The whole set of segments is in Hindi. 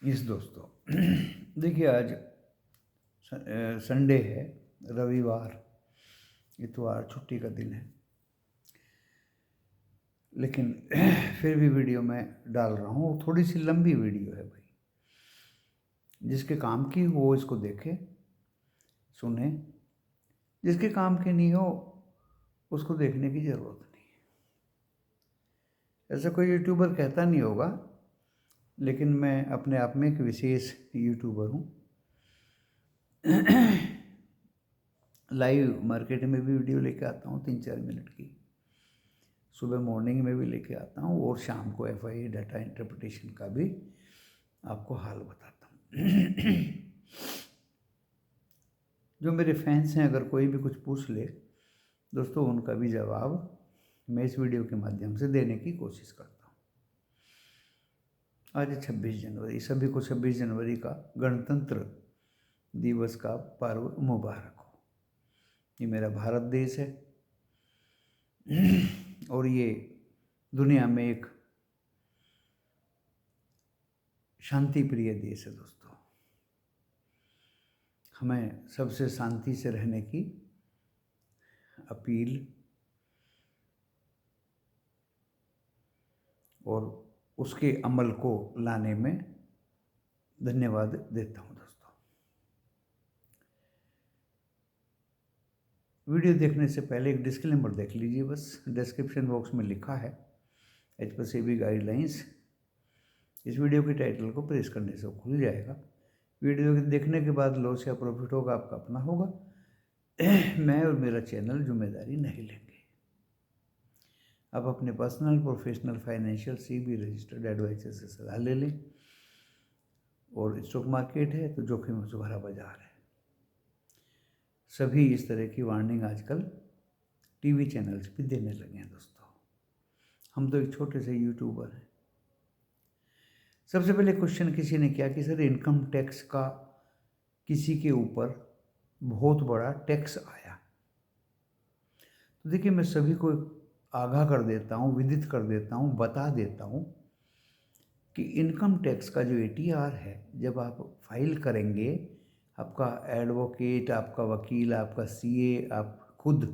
यस दोस्तों, देखिए आज संडे है, रविवार, इतवार छुट्टी का दिन है, लेकिन फिर भी वीडियो मैं डाल रहा हूँ। थोड़ी सी लंबी वीडियो है भाई, जिसके काम की हो वो इसको देखे सुने, जिसके काम की नहीं हो उसको देखने की ज़रूरत नहीं है। ऐसा कोई यूट्यूबर कहता नहीं होगा, लेकिन मैं अपने आप में एक विशेष यूट्यूबर हूँ। लाइव मार्केट में भी वीडियो लेके आता हूँ 3-4 मिनट की, सुबह मॉर्निंग में भी लेके आता हूँ, और शाम को FIA डाटा इंटरप्रिटेशन का भी आपको हाल बताता हूँ। जो मेरे फैंस हैं, अगर कोई भी कुछ पूछ ले दोस्तों, उनका भी जवाब मैं इस वीडियो के माध्यम से देने की कोशिश करता हूँ। आज 26 जनवरी, सभी को 26 जनवरी का गणतंत्र दिवस का पर्व मुबारक हो। ये मेरा भारत देश है और ये दुनिया में एक शांति प्रिय देश है दोस्तों। हमें सबसे शांति से रहने की अपील और उसके अमल को लाने में धन्यवाद देता हूँ दोस्तों। वीडियो देखने से पहले एक डिस्क्लेमर देख लीजिए बस, डिस्क्रिप्शन बॉक्स में लिखा है HPSEBI गाइडलाइंस। इस वीडियो के टाइटल को प्रेस करने से खुल जाएगा। वीडियो देखने के बाद लॉस या प्रॉफिट होगा आपका अपना होगा, मैं और मेरा चैनल जिम्मेदारी नहीं लेंगे। आप अपने personal, professional, financial CB registered adviser से सलाह ले लें। और स्टॉक मार्केट है तो जोखिम से भरा बाजार है। सभी इस तरह की वार्निंग आजकल TV चैनल्स भी देने लगे हैं दोस्तों। हम तो एक छोटे से यूट्यूबर हैं। सबसे पहले क्वेश्चन किसी ने किया कि सर इनकम टैक्स का किसी के ऊपर बहुत बड़ा टैक्स आया। तो देखिए, मैं सभी को आगाह कर देता हूँ, विदित कर देता हूँ, बता देता हूँ कि इनकम टैक्स का जो ATR है, जब आप फाइल करेंगे, आपका एडवोकेट, आपका वकील, आपका CA, आप खुद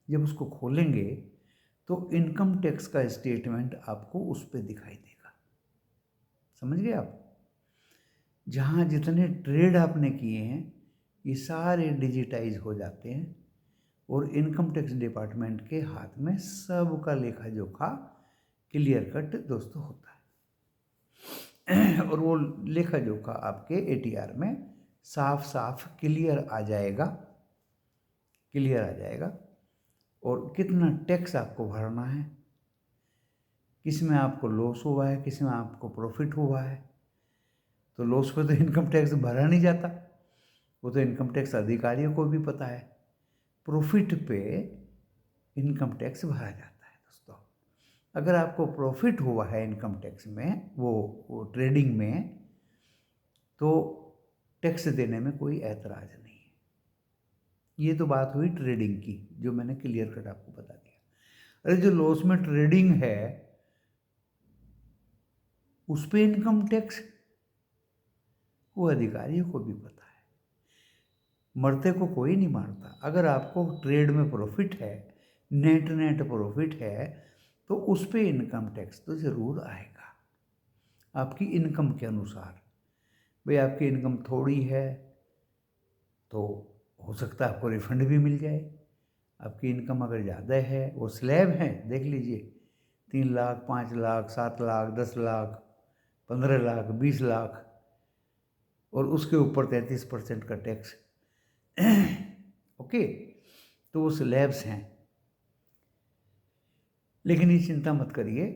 जब उसको खोलेंगे तो इनकम टैक्स का स्टेटमेंट आपको उस पर दिखाई देगा। समझ गए आप? जहाँ जितने ट्रेड आपने किए हैं ये सारे डिजिटाइज हो जाते हैं और इनकम टैक्स डिपार्टमेंट के हाथ में सबका लेखा जोखा क्लियर कट दोस्तों होता है। और वो लेखा जोखा आपके ATR में साफ साफ क्लियर आ जाएगा। और कितना टैक्स आपको भरना है, किस में आपको लॉस हुआ है, किस में आपको प्रॉफिट हुआ है। तो लॉस पे तो इनकम टैक्स भरा नहीं जाता, वो तो इनकम टैक्स अधिकारियों को भी पता है। प्रॉफिट पे इनकम टैक्स भरा जाता है दोस्तों। अगर आपको प्रॉफिट हुआ है इनकम टैक्स में, वो ट्रेडिंग में, तो टैक्स देने में कोई ऐतराज नहीं है। ये तो बात हुई ट्रेडिंग की, जो मैंने क्लियर कट आपको बता दिया। अरे जो लॉस में ट्रेडिंग है उस पे इनकम टैक्स, वो अधिकारियों को भी पता है। मरते को कोई नहीं मारता। अगर आपको ट्रेड में प्रॉफिट है, नेट प्रॉफिट है, तो उस पे इनकम टैक्स तो ज़रूर आएगा आपकी इनकम के अनुसार। भाई आपकी इनकम थोड़ी है तो हो सकता है आपको रिफंड भी मिल जाए। आपकी इनकम अगर ज़्यादा है, वो स्लैब है, देख लीजिए, 3 लाख, 5 लाख, 7 लाख, 10 लाख, 15 लाख, 20 लाख, और उसके ऊपर 33% का टैक्स। ओके, तो वो स्लैब्स हैं। लेकिन ये चिंता मत करिए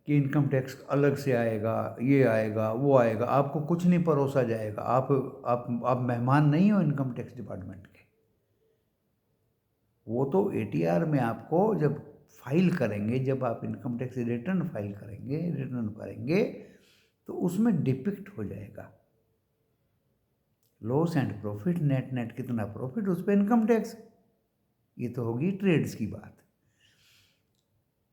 कि इनकम टैक्स अलग से आएगा, ये आएगा, वो आएगा, आपको कुछ नहीं परोसा जाएगा। आप मेहमान नहीं हो इनकम टैक्स डिपार्टमेंट के। वो तो ATR में आपको जब फाइल करेंगे, जब आप इनकम टैक्स रिटर्न फाइल करेंगे, रिटर्न भरेंगे, तो उसमें डिपिक्ट हो जाएगा लॉस एंड प्रॉफिट, नेट कितना प्रॉफिट, उस पर इनकम टैक्स। ये तो होगी ट्रेड्स की बात।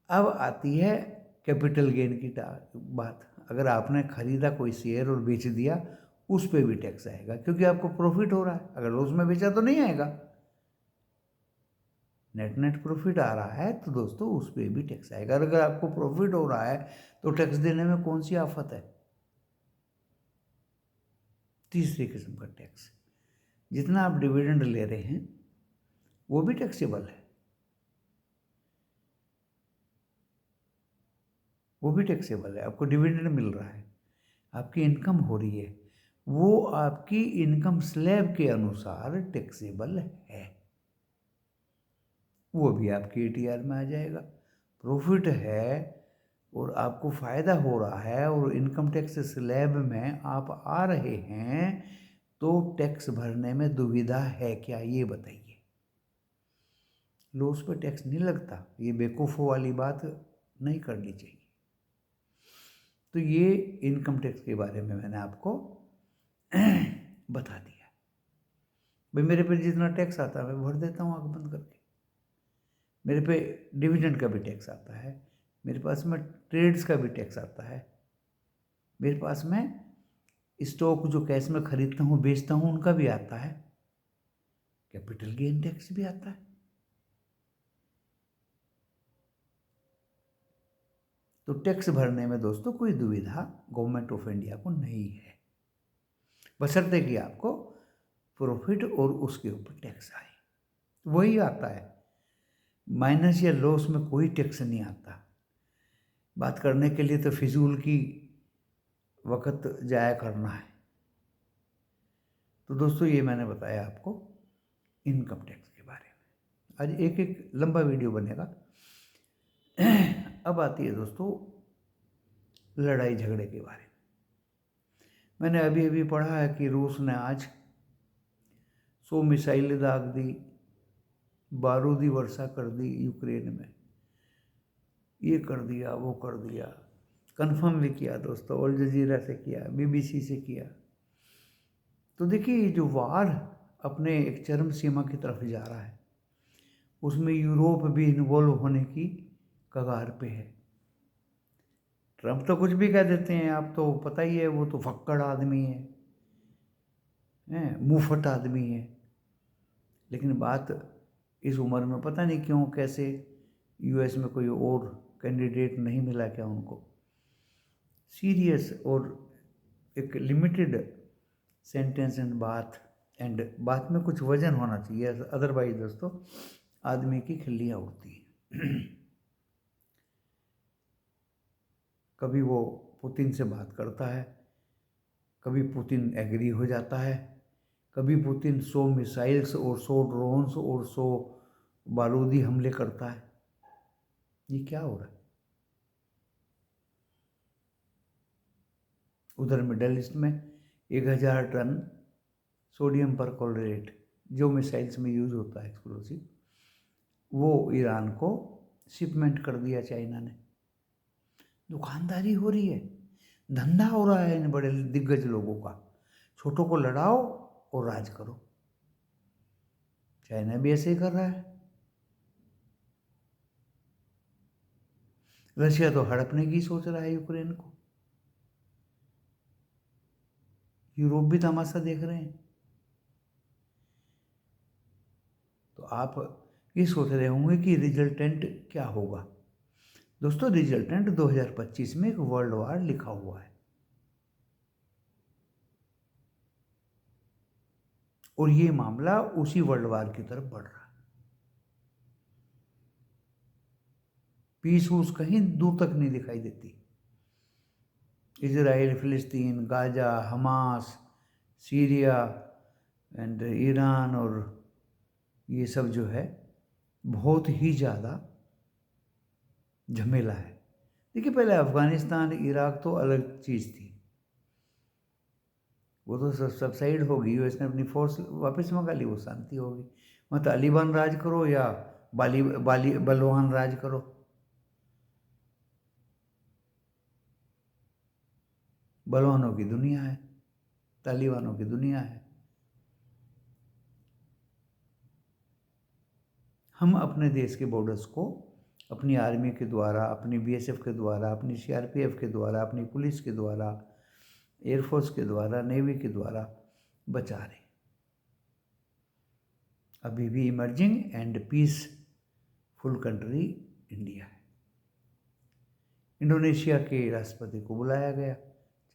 अब आती है कैपिटल गेन की बात। अगर आपने खरीदा कोई शेयर और बेच दिया, उस पर भी टैक्स आएगा, क्योंकि आपको प्रॉफिट हो रहा है। अगर लॉस में बेचा तो नहीं आएगा। नेट प्रॉफिट आ रहा है तो दोस्तों उस पर भी टैक्स आएगा। और अगर आपको प्रॉफिट हो रहा है तो टैक्स देने में कौन सी आफत है। तीसरी किस्म का टैक्स, जितना आप डिविडेंड ले रहे हैं वो भी टैक्सेबल है, वो भी टैक्सेबल है। आपको डिविडेंड मिल रहा है, आपकी इनकम हो रही है, वो आपकी इनकम स्लैब के अनुसार टैक्सेबल है, वो भी आपकी एटीआर में आ जाएगा। प्रॉफिट है और आपको फ़ायदा हो रहा है और इनकम टैक्स स्लैब में आप आ रहे हैं, तो टैक्स भरने में दुविधा है क्या, ये बताइए। लॉस पर टैक्स नहीं लगता, ये बेवकूफ़ों वाली बात नहीं करनी चाहिए। तो ये इनकम टैक्स के बारे में मैंने आपको बता दिया। भाई मेरे पे जितना टैक्स आता है मैं भर देता हूँ आँख बंद करके। मेरे पे डिविडेंड का भी टैक्स आता है, मेरे पास में ट्रेड्स का भी टैक्स आता है, मेरे पास में स्टॉक जो कैश में खरीदता हूँ बेचता हूँ उनका भी आता है, कैपिटल गेन टैक्स भी आता है। तो टैक्स भरने में दोस्तों कोई दुविधा गवर्नमेंट ऑफ इंडिया को नहीं है, बशर्ते कि आपको प्रॉफिट और उसके ऊपर टैक्स आए, वही आता है। माइनस या लॉस में कोई टैक्स नहीं आता। बात करने के लिए तो फिजूल की वक्त जाया करना है। तो दोस्तों ये मैंने बताया आपको इनकम टैक्स के बारे में। आज एक एक लंबा वीडियो बनेगा। अब आती है दोस्तों लड़ाई झगड़े के बारे में। मैंने अभी अभी पढ़ा है कि रूस ने आज 100 मिसाइल दाग दी, बारूदी वर्षा कर दी यूक्रेन में, ये कर दिया वो कर दिया। कंफर्म भी किया दोस्तों, अल जजीरा से किया, बीबीसी से किया। तो देखिए ये जो वार अपने एक चरम सीमा की तरफ जा रहा है, उसमें यूरोप भी इन्वॉल्व होने की कगार पे है। ट्रंप तो कुछ भी कह देते हैं, आप तो पता ही है, वो तो फक्कड़ आदमी है, मुंहफट आदमी है। लेकिन बात इस उम्र में पता नहीं क्यों कैसे यूएस में कोई और कैंडिडेट नहीं मिला क्या उनको। सीरियस और एक लिमिटेड सेंटेंस एंड बात में कुछ वजन होना चाहिए, अदरवाइज दोस्तों आदमी की खिल्लियाँ उड़ती हैं। कभी वो पुतिन से बात करता है, कभी पुतिन एग्री हो जाता है, कभी पुतिन 100 मिसाइल्स और 100 ड्रोन्स और 100 बारूदी हमले करता है। ये क्या हो रहा है? उधर मिडल ईस्ट में 1000 टन सोडियम परक्लोरेट जो मिसाइल्स में यूज़ होता है एक्सप्लोसिव, वो ईरान को शिपमेंट कर दिया चाइना ने। दुकानदारी हो रही है, धंधा हो रहा है इन बड़े दिग्गज लोगों का। छोटों को लड़ाओ और राज करो। चाइना भी ऐसे ही कर रहा है। रशिया तो हड़पने की सोच रहा है यूक्रेन को। यूरोप भी तमाशा देख रहे हैं। तो आप ये सोच रहे होंगे कि रिजल्टेंट क्या होगा। दोस्तों रिजल्टेंट 2025 में एक वर्ल्ड वार लिखा हुआ है, और ये मामला उसी वर्ल्ड वार की तरफ बढ़ रहा है। पीस वूस कहीं दूर तक नहीं दिखाई देती। इजराइल, फिलिस्तीन, Gaza, Hamas, Syria and Iran, और ये सब जो है बहुत ही ज़्यादा झमेला है। देखिए पहले अफ़गानिस्तान, इराक तो अलग चीज़ थी, वो तो सबसाइड होगी, यूएस ने अपनी फोर्स वापस मंगा ली, वो शांति होगी। वहाँ तालिबान राज करो या बलवान राज करो, बलवानों की दुनिया है, तालिबानों की दुनिया है। हम अपने देश के बॉर्डर्स को अपनी आर्मी के द्वारा, अपनी बीएसएफ के द्वारा, अपनी सीआरपीएफ के द्वारा, अपनी पुलिस के द्वारा, एयरफोर्स के द्वारा, नेवी के द्वारा बचा रहे। अभी भी emerging and peaceful country India है। इंडोनेशिया के राष्ट्रपति को बुलाया गया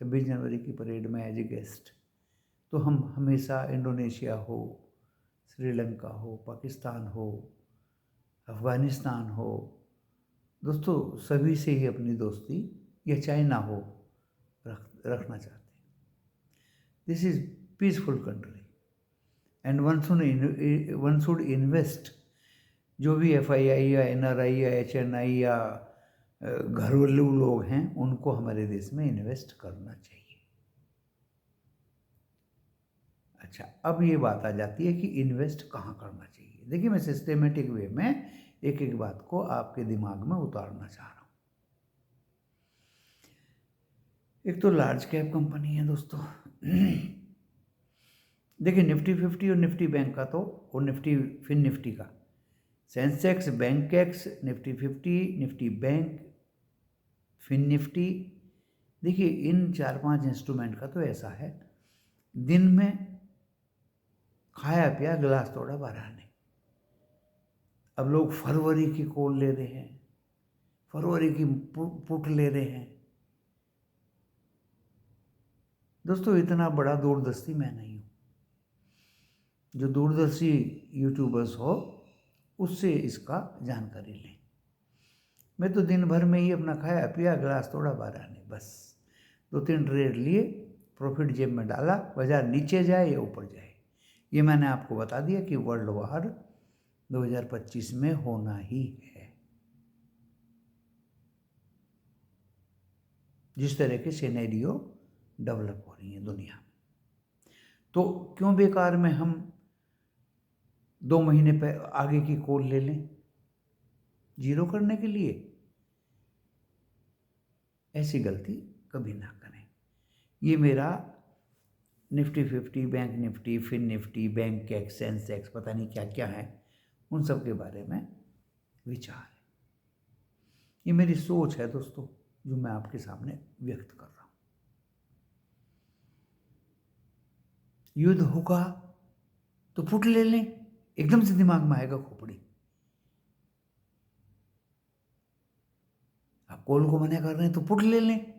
26 जनवरी की परेड में एज ए गेस्ट। तो हम हमेशा इंडोनेशिया हो, श्रीलंका हो, पाकिस्तान हो, अफ़गानिस्तान हो, दोस्तों सभी से ही अपनी दोस्ती, या चाइना हो, रखना चाहते हैं। This is peaceful country and one should invest. जो भी FII या NRI या HNI या घरेलू लोग हैं, उनको हमारे देश में इन्वेस्ट करना चाहिए। अच्छा, अब ये बात आ जाती है कि इन्वेस्ट कहाँ करना चाहिए। देखिए, मैं सिस्टेमेटिक वे में एक एक बात को आपके दिमाग में उतारना चाह रहा हूँ। एक तो लार्ज कैप कंपनी है दोस्तों। देखिए, निफ्टी 50 और निफ्टी बैंक का तो, और निफ्टी फिन निफ्टी का, Sensex, Bankex, Nifty 50, Nifty bank, Fin Nifty. देखिए, इन 4-5 इंस्ट्रूमेंट का तो ऐसा है, दिन में खाया पिया गिलास तोड़ा बारह ने। अब लोग फरवरी की कॉल ले रहे हैं, फरवरी की पुट ले रहे हैं। दोस्तों, इतना बड़ा दूरदर्शी मैं नहीं हूँ। जो दूरदर्शी यूट्यूबर्स हो, उससे इसका जानकारी लें। मैं तो दिन भर में ही अपना खाया पिया गिलास तोड़ा बारह ने, बस 2-3 ट्रेड लिए, प्रॉफिट जेब में डाला, बाजार नीचे जाए या ऊपर जाए। ये मैंने आपको बता दिया कि वर्ल्ड वार 2025 में होना ही है। जिस तरह के सिनेरियो डेवलप हो रही है दुनिया में, तो क्यों बेकार में हम 2 महीने पे आगे की कॉल ले लें जीरो करने के लिए। ऐसी गलती कभी ना करें। ये मेरा Nifty 50, bank Nifty, Fin Nifty, Bankex, Sensex, पता नहीं क्या क्या है, उन सब के बारे में विचार है। ये मेरी सोच है दोस्तों, जो मैं आपके सामने व्यक्त कर रहा हूँ। युद्ध होगा तो पुट ले लें, एकदम से दिमाग में आएगा खोपड़ी। आप कॉल को मना कर रहे हैं तो पुट ले लें।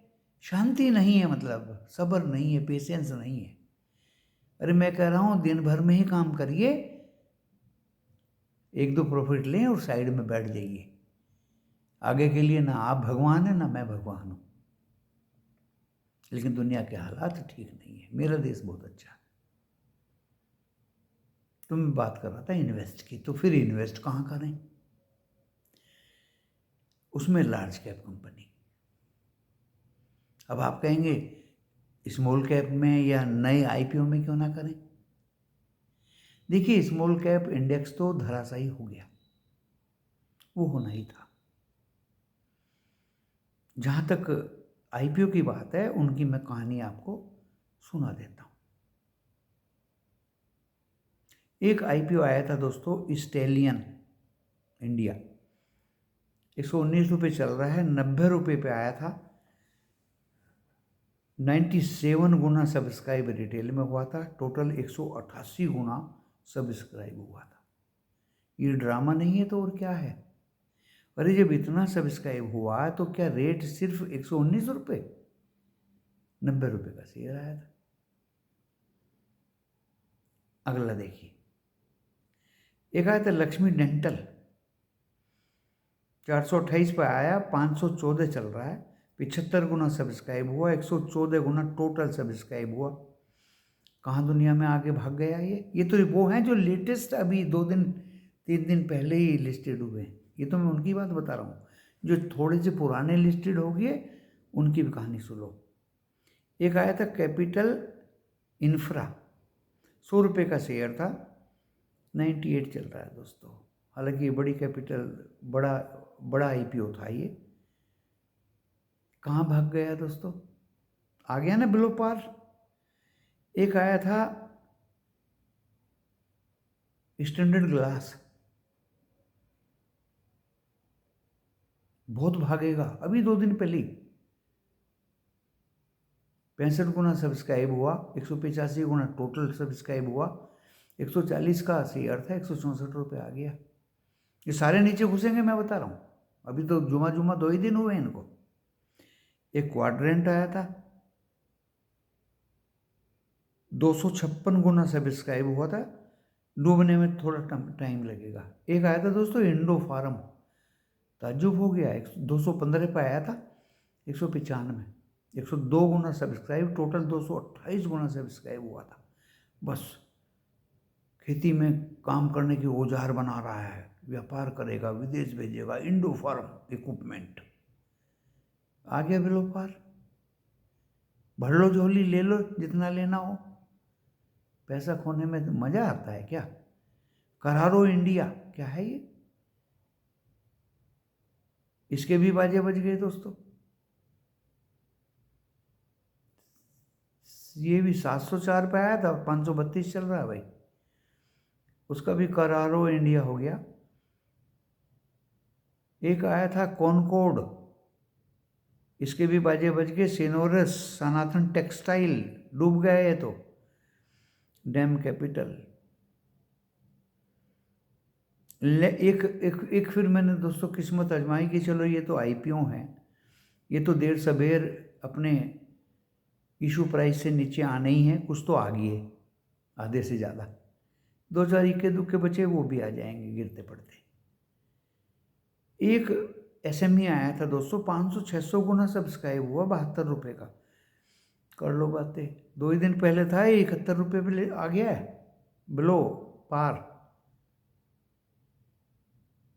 शांति नहीं है, मतलब सब्र नहीं है, पेशेंस नहीं है। अरे मैं कह रहा हूँ, दिन भर में ही काम करिए, 1-2 प्रॉफिट लें और साइड में बैठ जाइए। आगे के लिए ना आप भगवान हैं ना मैं भगवान हूँ। लेकिन दुनिया के हालात ठीक नहीं है। मेरा देश बहुत अच्छा है। तो मैं बात कर रहा था इन्वेस्ट की, तो फिर इन्वेस्ट कहाँ करें? उसमें लार्ज कैप कंपनी। अब आप कहेंगे स्मॉल कैप में या नए IPO में क्यों ना करें? देखिए, स्मॉल कैप इंडेक्स तो धराशायी हो गया, वो होना ही था। जहाँ तक IPO की बात है, उनकी मैं कहानी आपको सुना देता हूँ। एक IPO आया था दोस्तों, स्टेलियन इंडिया, 119 रुपये चल रहा है, 90 रुपये पे आया था। 97 गुना सब्सक्राइब रिटेल में हुआ था, टोटल 188 गुना सब्सक्राइब हुआ था। ये ड्रामा नहीं है तो और क्या है? अरे जब इतना सब्सक्राइब हुआ तो क्या रेट सिर्फ 119 रुपये, 90 रुपये का शेयर आया था। अगला देखिए, एक आया था लक्ष्मी डेंटल, 428 पर आया, 514 चल रहा है, 75 गुना सब्सक्राइब हुआ, 114 गुना टोटल सब्सक्राइब हुआ। कहाँ दुनिया में आगे भाग गया ये तो वो हैं जो लेटेस्ट अभी 2-3 दिन पहले ही लिस्टेड हुए हैं। ये तो मैं उनकी बात बता रहा हूँ। जो थोड़े से पुराने लिस्टेड हो गए, उनकी भी कहानी सुनो। एक आया था कैपिटल इंफ्रा, 100 रुपये का शेयर था, 98 चल रहा है दोस्तों। हालांकि ये बड़ी कैपिटल, बड़ा IPO था। ये कहाँ भाग गया दोस्तों? आ गया ना बिलो पार। एक आया था स्टैंडर्ड ग्लास, बहुत भागेगा। अभी 2 दिन पहले 65 गुना सब्सक्राइब हुआ, 185 गुना टोटल सब्सक्राइब हुआ, 140 का शेयर था, 164 आ गया। ये सारे नीचे घुसेंगे, मैं बता रहा हूँ। अभी तो जुमा जुमा 2 ही दिन हुए इनको। एक क्वाड्रेंट आया था, 256 गुना सब्सक्राइब हुआ था, डूबने में थोड़ा टाइम लगेगा। एक आया था दोस्तों इंडो फार्म, ताज्जुब हो गया, 215 पे आया था, 195, 102 गुना सब्सक्राइब, टोटल 228 गुना सब्सक्राइब हुआ था। बस खेती में काम करने की औजार बना रहा है, व्यापार करेगा, विदेश भेजेगा, इंडो फार्म इक्विपमेंट। आ गया बिलो पार, भर लो झोली, ले लो जितना लेना हो। पैसा खोने में मजा आता है क्या? करारो इंडिया, क्या है ये? इसके भी बाजे बज गए दोस्तों। ये भी 704 पे आया था, 532 चल रहा है भाई। उसका भी करारो इंडिया हो गया। एक आया था कॉनकोड, इसके भी बाजे बज गए। सिनोरस, सनातन टेक्सटाइल, डूब गया ये तो। डैम कैपिटल, एक एक एक फिर मैंने दोस्तों किस्मत आजमाई कि चलो ये तो आईपीओ है, ये तो देर सबेर अपने इशू प्राइस से नीचे आने ही है, कुछ तो आ गई है, आधे से ज़्यादा। 2 4 इक्के दुक्के बचे, वो भी आ जाएंगे गिरते पड़ते। एक एसएमई आया था दोस्तों, 500-600 गुना सब्सक्राइब हुआ, 72 का। कर लो बातें, 2 ही दिन पहले था ये 71 पे आ गया है, बिलो पार।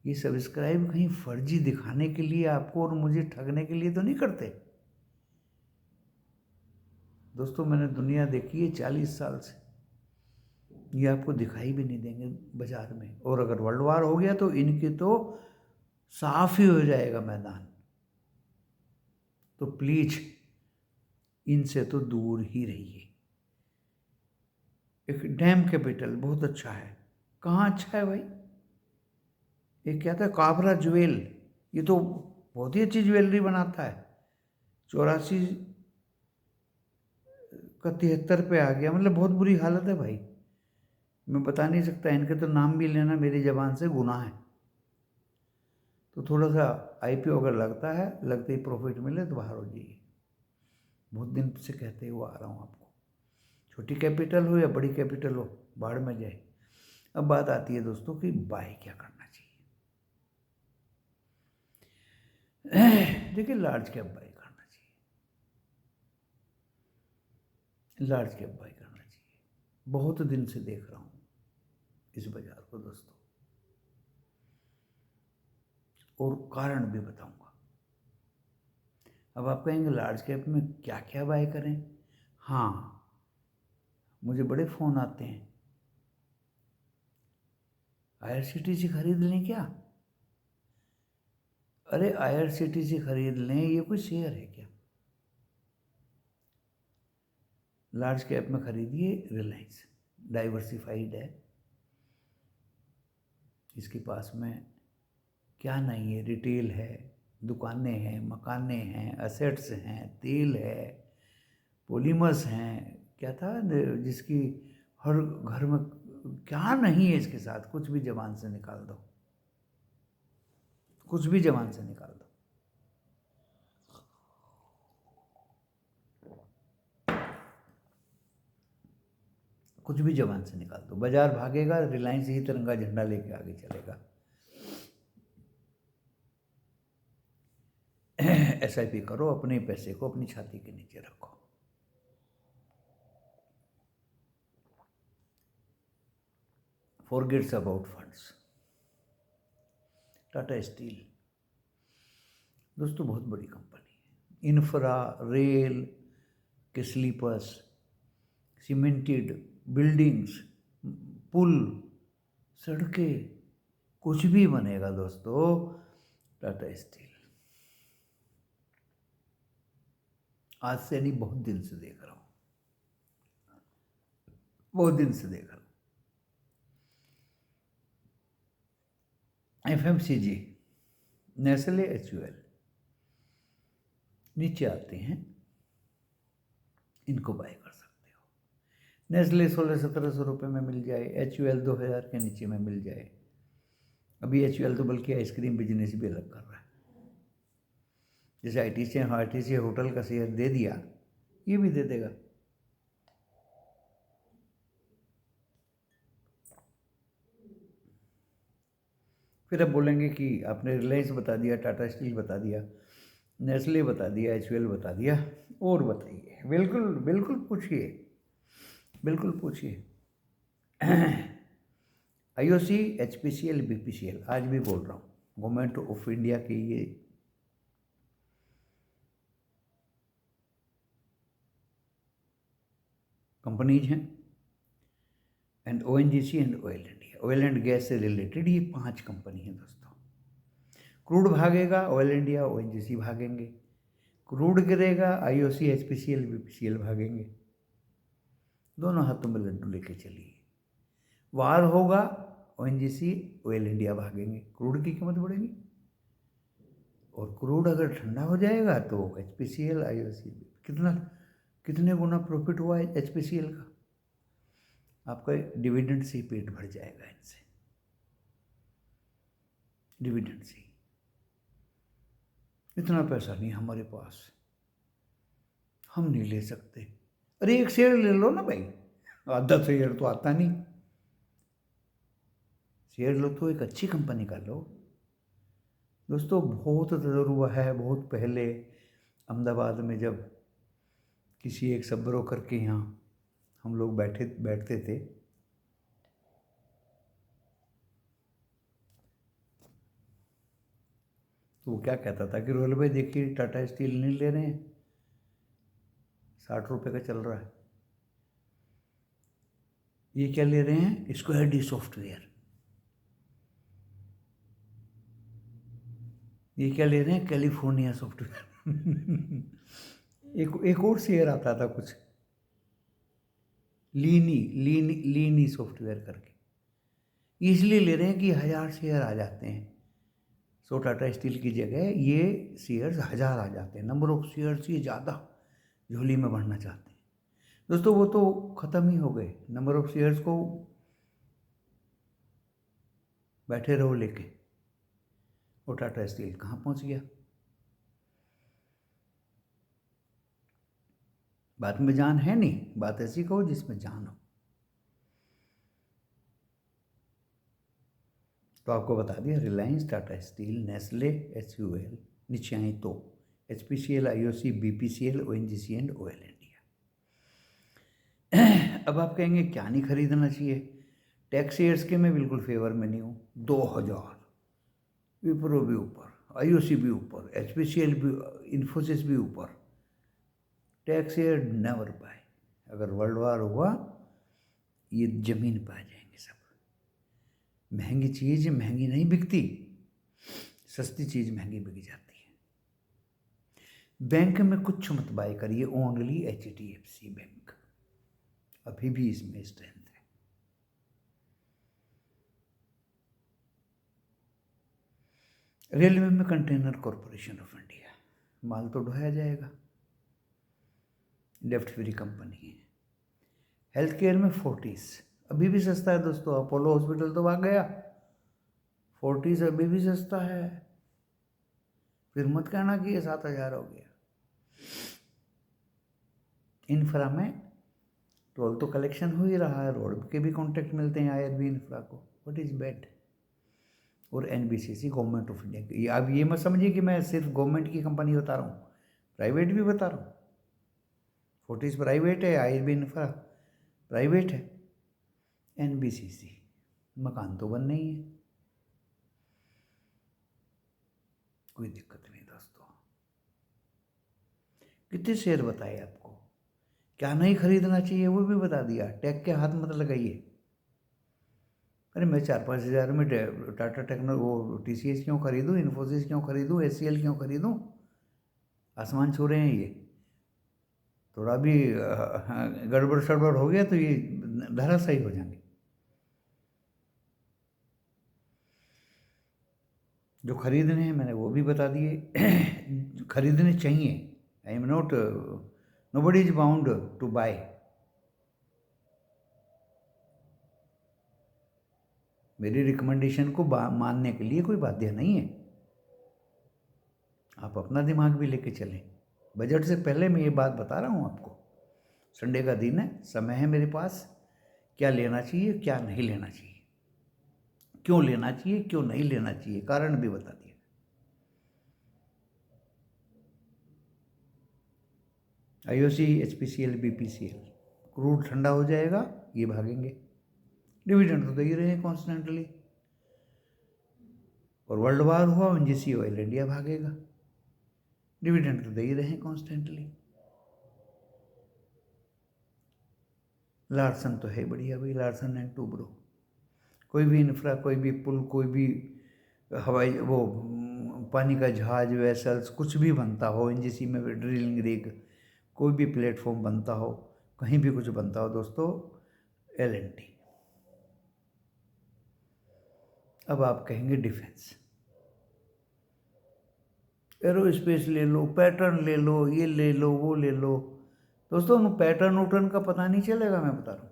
ये सब्सक्राइब कहीं फर्जी दिखाने के लिए आपको और मुझे ठगने के लिए तो नहीं करते दोस्तों। मैंने दुनिया देखी है 40 साल से, ये आपको दिखाई भी नहीं देंगे बाजार में। और अगर वर्ल्ड वार हो गया तो इनके तो साफ ही हो जाएगा मैदान। तो प्लीज इनसे तो दूर ही रहिए। एक डैम कैपिटल बहुत अच्छा है। कहाँ अच्छा है भाई? एक क्या था, काबरा ज्वेल, ये तो बहुत ही अच्छी ज्वेलरी बनाता है। 84 का 73 पे आ गया, मतलब बहुत बुरी हालत है भाई। मैं बता नहीं सकता, इनके तो नाम भी लेना मेरी ज़बान से गुनाह है। तो थोड़ा सा आईपीओ अगर लगता है, लगते ही प्रॉफिट मिले तो बाहर हो जाइए। बहुत दिन से कहते हुए आ रहा हूँ आपको, छोटी कैपिटल हो या बड़ी कैपिटल हो, बाढ़ में जाए। अब बात आती है दोस्तों कि बाय क्या करना चाहिए। देखिए, लार्ज कैप बाय करना चाहिए, लार्ज कैप बाय करना चाहिए। बहुत दिन से देख रहा हूँ इस बाजार को दोस्तों, और कारण भी बताऊंगा। अब आप कहेंगे लार्ज कैप में क्या क्या बाय करें? हाँ, मुझे बड़े फ़ोन आते हैं, IRCTC खरीद लें क्या? अरे IRCTC खरीद लें, ये कोई शेयर है क्या? लार्ज कैप में खरीदिए रिलायंस, डाइवर्सिफाइड है, इसके पास में क्या नहीं है, रिटेल है, दुकानें हैं, मकाने हैं, असेट्स हैं, तेल है, पॉलीमर्स हैं, क्या था जिसकी हर घर में, क्या नहीं है इसके साथ? कुछ भी जबान से निकाल दो, कुछ भी जबान से निकाल दो। कुछ भी जबान से निकाल दो, बाजार भागेगा, रिलायंस ही तिरंगा झंडा लेके आगे चलेगा। SIP करो, अपने पैसे को अपनी छाती के नीचे रखो। Forgets about funds. Tata steel दोस्तों बहुत बड़ी कंपनी है, इंफ्रा, रेल के स्लीपर्स, सीमेंटेड बिल्डिंग्स, पुल, सड़कें, कुछ भी बनेगा दोस्तों टाटा स्टील। आज से नहीं, बहुत दिन से देख रहा हूँ, बहुत दिन से देख रहा हूँ। FMCG नेस्ले HUL नीचे आते हैं, इनको बाय कर सकते हो। नेस्ले 1600-1700 रुपये में मिल जाए, HUL 2000 के नीचे में मिल जाए। अभी HUL तो बल्कि आइसक्रीम बिजनेस भी अलग कर रहा है। जैसे ITC होटल का शेयर दे दिया, ये भी दे देगा। फिर अब बोलेंगे कि आपने रिलायंस बता दिया, टाटा स्टील बता दिया, नेस्ले बता दिया, HUL बता दिया, और बताइए। बिल्कुल बिल्कुल पूछिए, बिल्कुल पूछिए। IOC, HPCL, BPCL आज भी बोल रहा हूँ, गवर्नमेंट ऑफ इंडिया की ये कंपनीज हैं, and ONGC and oil India, oil and gas से रिलेटेड ये 5 कंपनी हैं दोस्तों। क्रूड भागेगा, ऑयल इंडिया, ONGC भागेंगे। क्रूड गिरेगा, IOC, HPCL, BPCL भागेंगे। दोनों हाथों में लड्डू लेके चलिए। वार होगा, ONGC, ऑयल इंडिया भागेंगे, क्रूड की कीमत बढ़ेगी। और क्रूड अगर ठंडा हो जाएगा तो HPCL, IOC कितने गुना प्रॉफिट हुआ है HPCL का। आपका डिविडेंड से ही पेट भर जाएगा इनसे, डिविडेंड से। इतना पैसा नहीं हमारे पास, हम नहीं ले सकते। अरे एक शेयर ले लो ना भाई, आधा शेयर तो आता नहीं। शेयर लो तो एक अच्छी कंपनी का लो दोस्तों। बहुत तजुर्बा है, बहुत पहले अहमदाबाद में जब किसी एक सब ब्रोकर के यहाँ हम लोग बैठते थे, तो वो क्या कहता था कि रोहल भाई देखिए टाटा स्टील नहीं ले रहे हैं, 60 रुपये का चल रहा है। ये क्या ले रहे हैं, स्क्वायर डी सॉफ्टवेयर। ये क्या ले रहे हैं, कैलिफोर्निया सॉफ्टवेयर। एक और शेयर आता था कुछ, लीनी सॉफ्टवेयर करके। इसलिए ले रहे हैं कि 1000 शेयर आ जाते हैं। सो टाटा स्टील की जगह ये शेयर्स 1000 आ जाते हैं। नंबर ऑफ शेयर्स ये ज़्यादा झोली में भरना चाहते हैं दोस्तों। वो तो ख़त्म ही हो गए। नंबर ऑफ शेयर्स को बैठे रहो लेके, और टाटा स्टील कहाँ पहुँच गया। बात में जान है नहीं, बात ऐसी कहो जिसमें जान हो। तो आपको बता दिया, Reliance, Tata steel, Nestle, HUL, नीचे आई तो HPCL, IOC, BPCL, ONGC and oil India. अब आप कहेंगे क्या नहीं खरीदना चाहिए, टैक्स शेयर्स के मैं बिल्कुल फेवर में नहीं हूँ। 2000, विप्रो भी ऊपर, IOC भी ऊपर, HPCL भी, इन्फोसिस भी ऊपर। Tax share never buy. अगर वर्ल्ड वार हुआ ये जमीन पर आ जाएंगे सब। महंगी चीज़ महंगी नहीं बिकती, सस्ती चीज़ महंगी बिक जाती है। बैंक में कुछ मत बाय करिए, ओनली HDFC बैंक, अभी भी इसमें स्ट्रेंथ है। रेलवे में कंटेनर कॉरपोरेशन ऑफ इंडिया, माल तो ढोया जाएगा, लेफ्ट फ्री कंपनी है। हेल्थ केयर में फोर्टिस अभी भी सस्ता है दोस्तों। अपोलो हॉस्पिटल तो भाग गया, फोर्टिस अभी भी सस्ता है। फिर मत कहना कि ये 7000 हो गया। इंफ्रा में टोल तो कलेक्शन हो ही रहा है, रोड के भी कॉन्ट्रैक्ट मिलते हैं IRB इंफ्रा को, व्हाट इज़ बैड। और NBCC गवर्नमेंट ऑफ इंडिया की। अब ये मत समझिए कि मैं सिर्फ गवर्नमेंट की कंपनी बता रहा हूँ, प्राइवेट भी बता रहा हूँ। फोर्टिस प्राइवेट है, IRB इंफ्रा प्राइवेट है, NBCC मकान तो बन नहीं है, कोई दिक्कत नहीं दोस्तों। कितने शेयर बताए आपको, क्या नहीं खरीदना चाहिए वो भी बता दिया। टैग के हाथ मत लगाइए। अरे मैं 4-5 हज़ार में टाटा टेक्नो वो TCS क्यों खरीदूँ, इन्फोसिस क्यों खरीदूँ, HCL क्यों खरीदूँ। आसमान छू रहे हैं ये। थोड़ा भी गड़बड़ सड़बड़ हो गया तो ये धराशायी हो जाएंगे। जो खरीदने हैं मैंने वो भी बता दिए। खरीदने चाहिए, I am not, nobody is bound to buy. मेरी रिकमेंडेशन को मानने के लिए कोई बाध्य नहीं है। आप अपना दिमाग भी लेके चलें। बजट से पहले मैं ये बात बता रहा हूँ आपको। संडे का दिन है, समय है मेरे पास, क्या लेना चाहिए क्या नहीं लेना चाहिए, क्यों लेना चाहिए क्यों नहीं लेना चाहिए, कारण भी बता दिया। IOC, HPCL, BPCL, क्रूड ठंडा हो जाएगा, ये भागेंगे। डिविडेंड तो दे ही रहे हैं कॉन्स्टेंटली। और वर्ल्ड वार हुआ, ONGC ऑयल इंडिया भागेगा। डिविडेंड तो दे ही रहे हैं कॉन्स्टेंटली। लार्सन तो है बढ़िया भाई, लार्सन एंड टूब्रो। कोई भी इंफ्रा, कोई भी पुल, कोई भी हवाई वो पानी का जहाज, वेसल्स, कुछ भी बनता हो, ONGC में ड्रिलिंग रिग, कोई भी प्लेटफॉर्म बनता हो, कहीं भी कुछ बनता हो दोस्तों, L&T। अब आप कहेंगे डिफेंस, एरोस्पेस ले लो, पैटर्न ले लो, ये ले लो, वो ले लो। दोस्तों पैटर्न उटर्न का पता नहीं चलेगा, मैं बता रहा हूँ।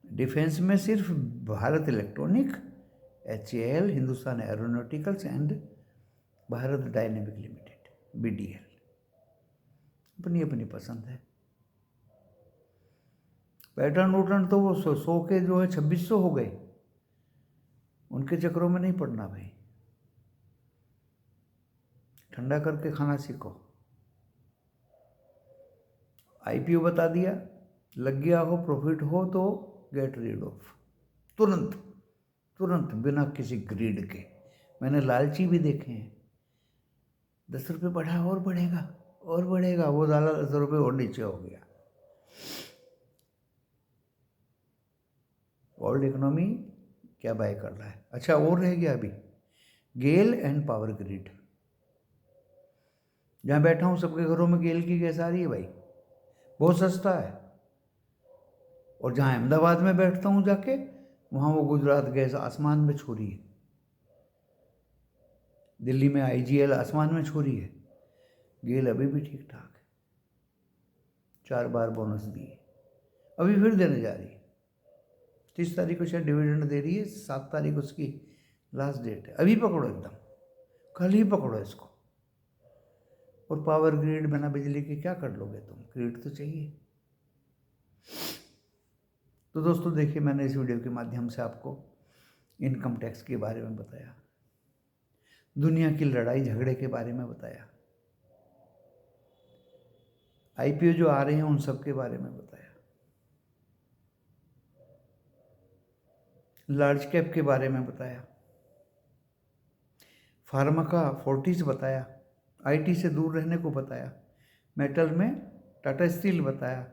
डिफेंस में सिर्फ Bharat electronic, HAL, Hindustan aeronauticals and Bharat dynamic limited, BDL, अपनी अपनी पसंद है। पैटर्न उटर्न तो वो 100 के जो है 2600 हो गए, उनके चक्रों में नहीं पड़ना भाई। ठंडा करके खाना सीखो। IPO बता दिया, लग गया हो, प्रॉफिट हो तो गेट रीड ऑफ, तुरंत तुरंत, बिना किसी ग्रीड के। मैंने लालची भी देखे हैं, 10 रुपये बढ़ा और बढ़ेगा और बढ़ेगा, वो ज़्यादा 10 रुपये और नीचे हो गया। वर्ल्ड इकोनॉमी क्या बाय कर रहा है। अच्छा, और रह गया अभी गेल एंड पावर ग्रिड। जहाँ बैठा हूँ सबके घरों में गेल की गैस आ रही है भाई, बहुत सस्ता है। और जहाँ अहमदाबाद में बैठता हूँ जाके, वहाँ वो गुजरात गैस आसमान में छू रही है। दिल्ली में IGL आसमान में छू रही है। गेल अभी भी ठीक ठाक है, 4 बार बोनस दिए, अभी फिर देने जा रही है। 30 तारीख को शायद डिविडेंड दे रही है, 7 तारीख उसकी लास्ट डेट है। अभी पकड़ो एकदम, कल ही पकड़ो इसको। और पावर ग्रिड बिना बिजली के क्या कर लोगे तुम, ग्रिड तो चाहिए। तो दोस्तों देखिए, मैंने इस वीडियो के माध्यम से आपको इनकम टैक्स के बारे में बताया, दुनिया की लड़ाई झगड़े के बारे में बताया, IPO जो आ रहे हैं उन सब के बारे में बताया, लार्ज कैप के बारे में बताया, फार्मा का फोर्टिस बताया, IT से दूर रहने को बताया, मेटल में टाटा स्टील बताया,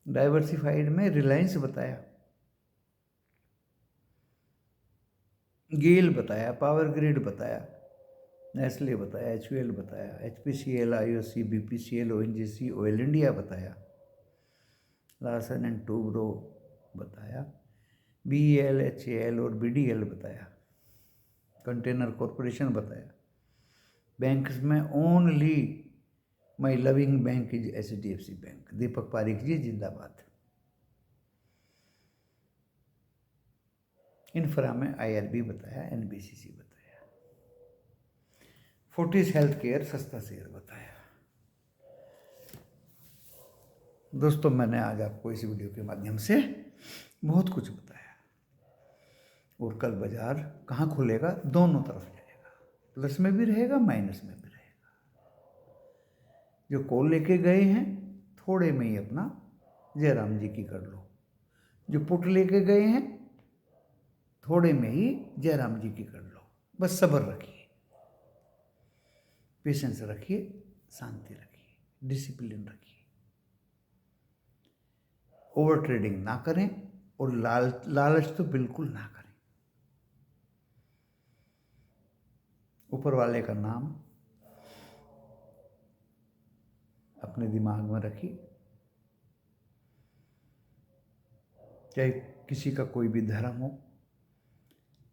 डाइवर्सिफाइड में रिलायंस बताया, गेल बताया, पावर ग्रिड बताया, नेस्ले बताया, HUL बताया, HPCL, IOC, BPCL, ONGC Oil India बताया, लार्सन एंड टूब्रो बताया, BEL, HAL और BDL बताया, कंटेनर कॉरपोरेशन बताया। बैंक्स में only my loving bank is HDFC bank, Deepak Pareek ji जिंदाबाद। इंफ्रा में IRB बताया, NBCC बताया, फोर्टिस हेल्थ केयर सस्ता शेयर बताया। दोस्तों मैंने आज आपको इस वीडियो के माध्यम से बहुत कुछ बताया। और कल बाजार कहाँ खुलेगा, दोनों तरफ जाएगा, प्लस में भी रहेगा, माइनस में भी रहेगा। जो कॉल लेके गए हैं थोड़े में ही अपना जयराम जी की कर लो, जो पुट लेके गए हैं थोड़े में ही जयराम जी की कर लो। बस सब्र रखिए, पेशेंस रखिए, शांति रखिए, डिसिप्लिन रखिए, ओवर ट्रेडिंग ना करें और लालच तो बिल्कुल ना करें। ऊपर वाले का नाम अपने दिमाग में रखिए, चाहे किसी का कोई भी धर्म हो,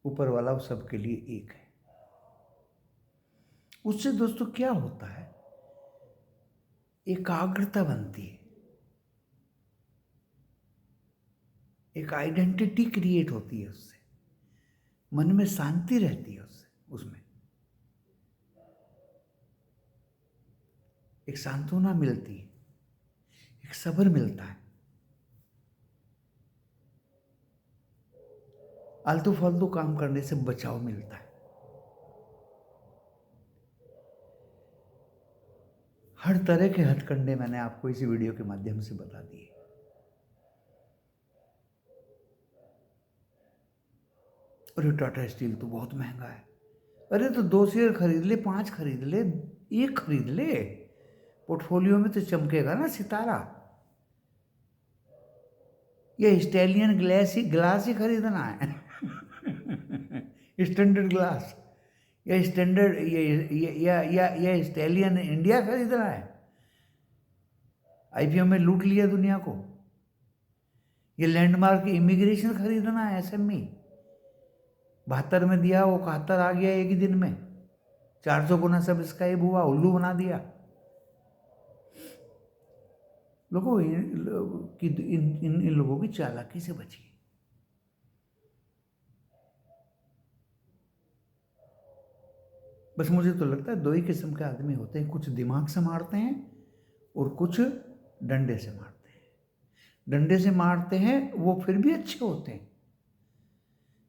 ऊपर वाला वो सबके लिए एक है। उससे दोस्तों क्या होता है, एकाग्रता बनती है, एक आइडेंटिटी क्रिएट होती है उससे, मन में शांति रहती है उससे, उसमें एक सांत्वना मिलती है, एक सब्र मिलता है, आलतू फालतू काम करने से बचाव मिलता है। हर तरह के हथकंडे मैंने आपको इस वीडियो के माध्यम से बता दिए। अरे टाटा स्टील तो बहुत महंगा है, अरे तो 2 शेयर खरीद ले, 5 खरीद ले, 1 खरीद ले, पोर्टफोलियो में तो चमकेगा ना सितारा। ये स्टैलियन ग्लास ही खरीदना है स्टैंडर्ड ग्लास, या स्टैंडर्ड या स्टैलियन इंडिया खरीदना है। आईपीओ में लूट लिया दुनिया को। ये लैंडमार्क इमिग्रेशन खरीदना है, एसएमई 72 में दिया, वो 71 आ गया एक ही दिन में, 400 गुना सब्सक्राइब हुआ, उल्लू बना दिया लोगों की। इन लोगों की चालाकी से बचिए। बस मुझे तो लगता है 2 ही किस्म के आदमी होते हैं, कुछ दिमाग से मारते हैं और कुछ डंडे से मारते हैं। डंडे से मारते हैं वो फिर भी अच्छे होते हैं,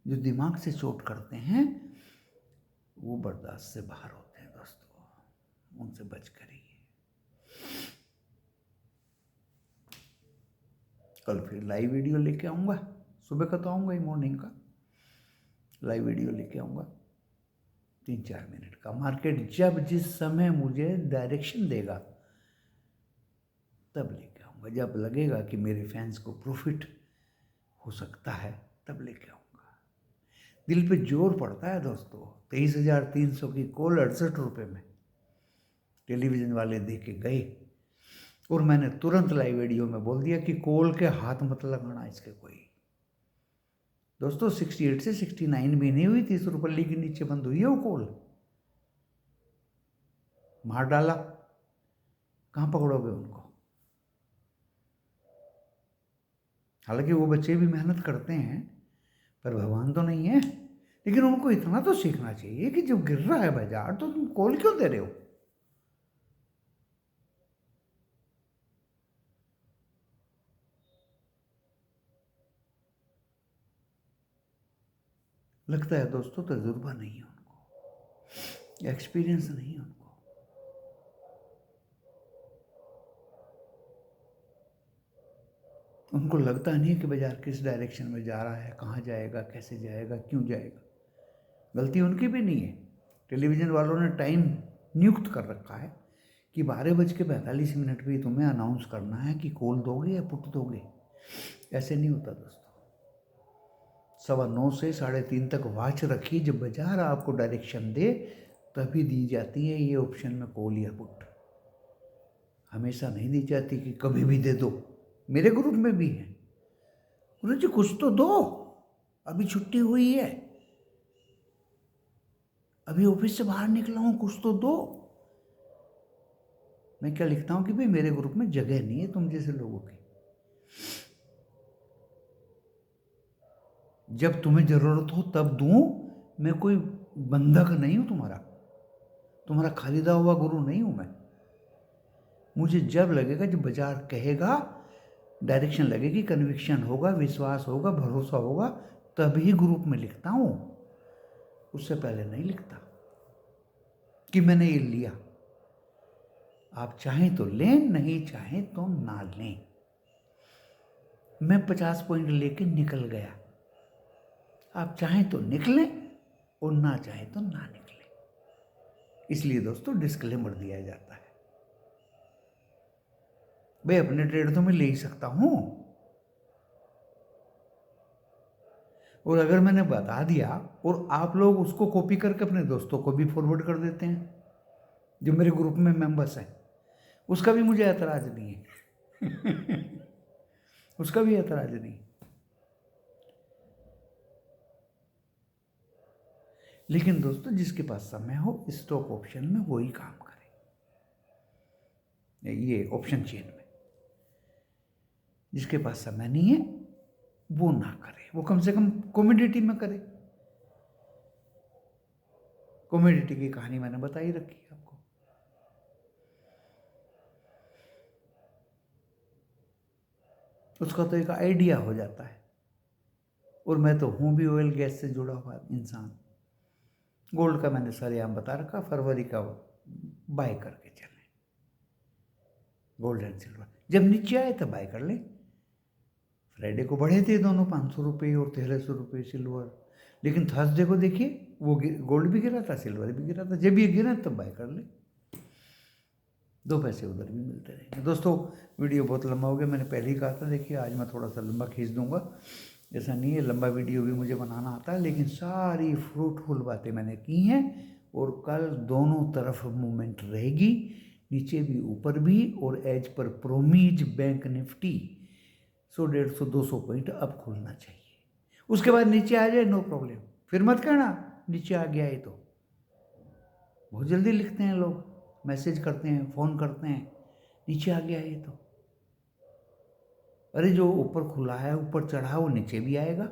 जो दिमाग से चोट करते हैं वो बर्दाश्त से बाहर होते हैं दोस्तों, उनसे बच करिए। कल फिर लाइव वीडियो लेके आऊँगा, सुबह का तो आऊँगा ही, मॉर्निंग का लाइव वीडियो लेके आऊँगा 3-4 मिनट का। मार्केट जब जिस समय मुझे डायरेक्शन देगा तब लेके आऊँगा, जब लगेगा कि मेरे फैंस को प्रॉफिट हो सकता है तब लेके आऊँगा। दिल पे जोर पड़ता है दोस्तों। 23,300 की कॉल 68 रुपये में टेलीविज़न वाले दे के गए, और मैंने तुरंत लाइव वीडियो में बोल दिया कि कॉल के हाथ मत लगाना इसके कोई। दोस्तों 68 से 69 भी नहीं हुई, 30 रुपये के नीचे बंद हुई है वो कॉल। मार डाला, कहाँ पकड़ोगे उनको। हालांकि वो बच्चे भी मेहनत करते हैं, पर भगवान तो नहीं है। लेकिन उनको इतना तो सीखना चाहिए कि जब गिर रहा है बाजार तो तुम कॉल क्यों दे रहे हो। लगता है दोस्तों तजुर्बा नहीं है उनको, एक्सपीरियंस नहीं है उनको। उनको लगता नहीं है कि बाजार किस डायरेक्शन में जा रहा है, कहाँ जाएगा, कैसे जाएगा, क्यों जाएगा। गलती उनकी भी नहीं है। टेलीविज़न वालों ने टाइम नियुक्त कर रखा है कि 12:45 पे तुम्हें अनाउंस करना है कि कॉल दोगे या पुट दोगे। ऐसे नहीं होता दोस्तों। 9:15 से 3:30 तक वॉच रखिए, जब बाजार आपको डायरेक्शन दे तभी दी जाती है ये ऑप्शन में कॉल या पुट। हमेशा नहीं दी जाती कि कभी भी दे दो। मेरे ग्रुप में भी है, बोले जी कुछ तो दो, अभी छुट्टी हुई है, अभी ऑफिस से बाहर निकला हूँ, कुछ तो दो। मैं क्या लिखता हूँ कि भाई मेरे ग्रुप में जगह नहीं है तुम जैसे लोगों की। जब तुम्हें जरूरत हो तब दूं, मैं कोई बंधक नहीं हूं तुम्हारा खरीदा हुआ गुरु नहीं हूं मैं। मुझे जब लगेगा, जब बाजार कहेगा, डायरेक्शन लगेगी, कन्विक्शन होगा, विश्वास होगा, भरोसा होगा, तभी ग्रुप में लिखता हूं। उससे पहले नहीं लिखता कि मैंने ये लिया। आप चाहें तो लें, नहीं चाहें तो ना लें। मैं 50 पॉइंट लेके निकल गया, आप चाहें तो निकलें और ना चाहें तो ना निकलें। इसलिए दोस्तों डिस्क्लेमर दिया जाता है। भाई अपने ट्रेड तो मैं ले ही सकता हूं, और अगर मैंने बता दिया और आप लोग उसको कॉपी करके अपने दोस्तों को भी फॉरवर्ड कर देते हैं जो मेरे ग्रुप में मेंबर्स हैं, उसका भी मुझे ऐतराज नहीं है उसका भी ऐतराज नहीं। लेकिन दोस्तों जिसके पास समय हो स्टॉक ऑप्शन में वही काम करे, ये ऑप्शन चेन में। जिसके पास समय नहीं है वो ना करे, वो कम से कम कमोडिटी में करे। कमोडिटी की कहानी मैंने बताई रखी है आपको। उसका तो एक आइडिया हो जाता है। और मैं तो हूं भी ऑयल गैस से जुड़ा हुआ इंसान। गोल्ड का मैंने सरेआम बता रखा, फरवरी का बाय करके चले, गोल्ड एंड सिल्वर जब नीचे आए तब बाय कर ले। फ्राइडे को बढ़े थे दोनों 500 रुपये और 1300 रुपये सिल्वर, लेकिन थर्सडे को देखिए वो गोल्ड भी गिरा था, सिल्वर भी गिरा था। जब ये गिरा तब बाय कर ले, 2 पैसे उधर भी मिलते रहेंगे। दोस्तों वीडियो बहुत लंबा हो गया, मैंने पहले ही कहा था। देखिए आज मैं थोड़ा सा लंबा खींच दूंगा, ऐसा नहीं है, लंबा वीडियो भी मुझे बनाना आता है, लेकिन सारी फ्रूटफुल बातें मैंने की हैं। और कल दोनों तरफ मूवमेंट रहेगी, नीचे भी ऊपर भी। और as per प्रोमीज bank Nifty 100, 150, 200 point अब खुलना चाहिए। उसके बाद नीचे आ जाए नो प्रॉब्लम, फिर मत कहना नीचे आ गया है। तो बहुत जल्दी लिखते हैं लोग, मैसेज करते हैं, फ़ोन करते हैं, नीचे आ गया ये तो। अरे जो ऊपर खुला है, ऊपर चढ़ा, वो नीचे भी आएगा।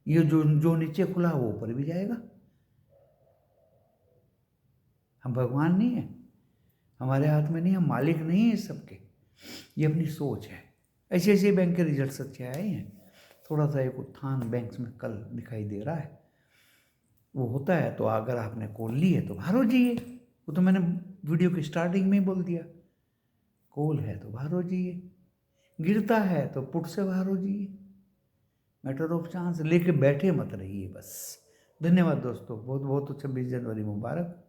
ये जो नीचे खुला वो ऊपर भी जाएगा। हम भगवान नहीं है, हमारे हाथ में नहीं, हम मालिक नहीं है इस सबके। ये अपनी सोच है। ऐसे ऐसे बैंक के रिजल्ट अच्छे आए हैं। थोड़ा सा एक उत्थान बैंक्स में कल दिखाई दे रहा है। वो होता है तो अगर आपने कॉल ली है तो बाहर हो जाइए। वो तो मैंने वीडियो की स्टार्टिंग में ही बोल दिया, कॉल है तो बाहर हो जाइए, गिरता है तो पुट से बाहर हो जाइए। मैटर ऑफ चांस लेके बैठे मत रहिए बस। धन्यवाद दोस्तों, बहुत बहुत 26 जनवरी मुबारक।